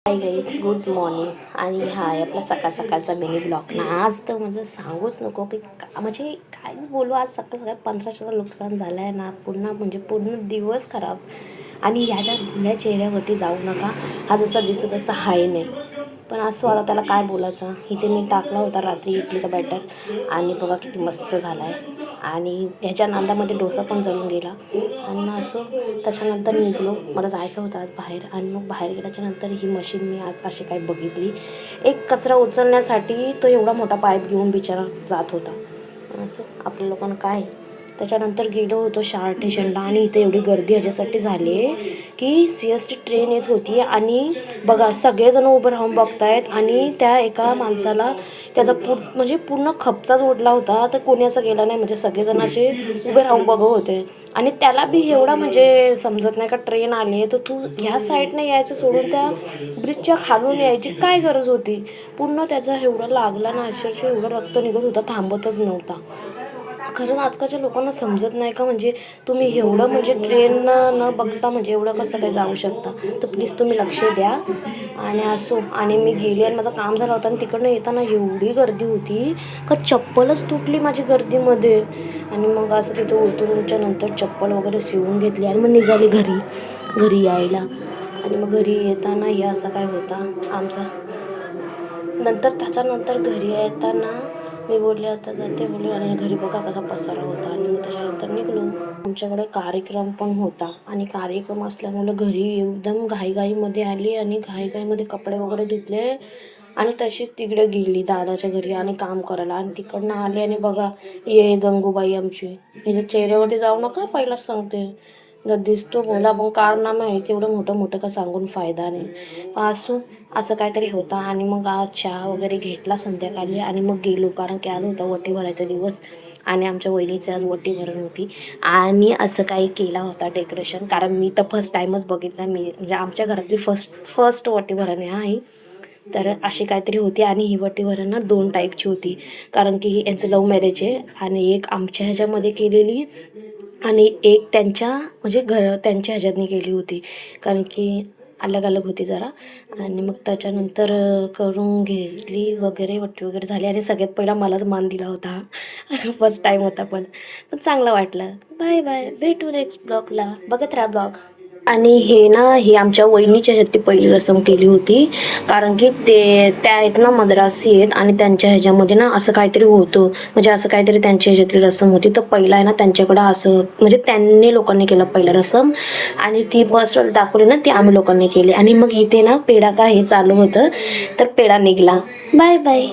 Hi guys, good morning. आणि हाय आपला सकाळ सकाळचा मिनी ब्लॉग ना. आज तर म्हणजे सांगूच नको की म्हणजे काहीच बोलू. आज सकाळ सकाळ 1500चं नुकसान झालं आहे ना. पुन्हा म्हणजे पूर्ण दिवस खराब. आणि ह्याच्या ह्या चेहऱ्यावरती जाऊ नका. हा जसा दिसत तसा हाय नाही, पण असं आता त्याला काय बोलायचं. इथे मी टाकला होता रात्री इडलीचा बॅटर आणि बघा किती मस्त झाला आहे. आणि ह्याच्या नांदामध्ये डोसा पण जळून गेला. आणि मग असं त्याच्यानंतर निघलो. मला जायचं होतं आज बाहेर. आणि मग बाहेर गेल्याच्यानंतर ही मशीन मी आज अशी काही बघितली. एक कचरा उचलण्यासाठी तो एवढा मोठा पाईप घेऊन बिचारा जात होता. असं आपल्या लोकांना काय. त्याच्यानंतर गेलो होतो शाळा स्टेशनला. आणि इथे एवढी गर्दी ह्याच्यासाठी झाली आहे की CST ट्रेन येत होती. आणि बघा सगळेजण उभं राहून बघतायत. आणि त्या एका माणसाला त्याचा म्हणजे पूर्ण खपचाच ओढला होता. तर कोणी असं गेला नाही, म्हणजे सगळेजण असे उभे राहून बघत होते. आणि त्याला बी एवढा म्हणजे समजत नाही का ट्रेन आली तर तू ह्या साईडने यायचं सोडून त्या ब्रिजच्या खालून यायची काय गरज होती. पूर्ण त्याचा एवढा लागला ना, अक्षरशः एवढं रक्त निघत होता, थांबतच नव्हता. खरंच आजकालच्या लोकांना समजत नाही का, म्हणजे तुम्ही एवढं म्हणजे ट्रेन न बघता म्हणजे एवढं कसं काय जाऊ शकता. तर प्लीज तुम्ही लक्ष द्या. आणि असो. आणि मी गेले आणि माझं काम झालं होतं. आणि तिकडनं येताना एवढी गर्दी होती का चप्पलच तुटली माझी गर्दीमध्ये. आणि मग असं तिथं उतरूनच्या नंतर चप्पल वगैरे शिवून घेतली आणि मग निघाली घरी यायला. आणि मग घरी येताना हे असं काय होता आमचा. त्याच्यानंतर घरी येताना मी बोलले आता जाते बोलले. आणि घरी बघा कसा पसारा होता. आणि मग त्याच्यानंतर निघलो. आमच्याकडे कार्यक्रम पण होता. आणि कार्यक्रम असल्यामुळे घरी एकदम घाईघाईमध्ये आली. आणि घाईघाईमध्ये कपडे वगैरे धुतले. आणि तशीच तिकडे गेली दादाच्या घरी आणि काम करायला. आणि तिकडनं आले. आणि बघा ये गंगूबाई आमची. हिच्या चेहऱ्यावरती जाऊ नका, पहिलाच सांगते. जर दिसतो मला पण कारनामा आहे तेवढं मोठं मोठं का सांगून फायदा नाही. असं काहीतरी होता. आणि मग आज चहा वगैरे घेतला संध्याकाळी. आणि मग गेलो, कारण की आज होता वटी भरायचा दिवस. आणि आमच्या वहिनीची आज वटी भरण होती. आणि असं काही केला होता डेकोरेशन, कारण मी तर फर्स्ट टाईमच बघितला. मी म्हणजे आमच्या घरातली फर्स्ट वटी भरण आहे. तर अशी काहीतरी होती. आणि ही वटी भरण ना 2 टाईपची होती, कारण की यांचं लव्ह मॅरेज आहे. आणि एक आमच्या ह्याच्यामध्ये केलेली आणि एक त्यांच्या म्हणजे त्यांच्या ह्याच्यातनी केली होती, कारण की अलग अलग होती जरा. आणि मग त्याच्यानंतर करून घेतली वगैरे, वटी वगैरे झाली. आणि सगळ्यात पहिला मलाच मान दिला होता. फर्स्ट टाईम होता, पण चांगलं वाटलं. बाय बाय, भेटू नेक्स्ट ब्लॉगला. बघत राहा ब्लॉग. आणि ही आमच्या वहिनीच्या ह्याच्यात ती पहिली रसम केली होती, कारण की त्या आहेत ना मद्रासी आहेत. आणि त्यांच्या ह्याच्यामध्ये ना असं काहीतरी होतं, म्हणजे असं काहीतरी त्यांच्या ह्याच्यातली रसम होती. तर पहिला आहे ना त्यांच्याकडं असं म्हणजे त्यांनी लोकांनी केलं पहिला रसम. आणि ती बस दाखवली ना ती आम्ही लोकांनी केली. आणि मग इथे ना पेढा का हे चालू होतं, तर पेढा निघाला. Bye bye.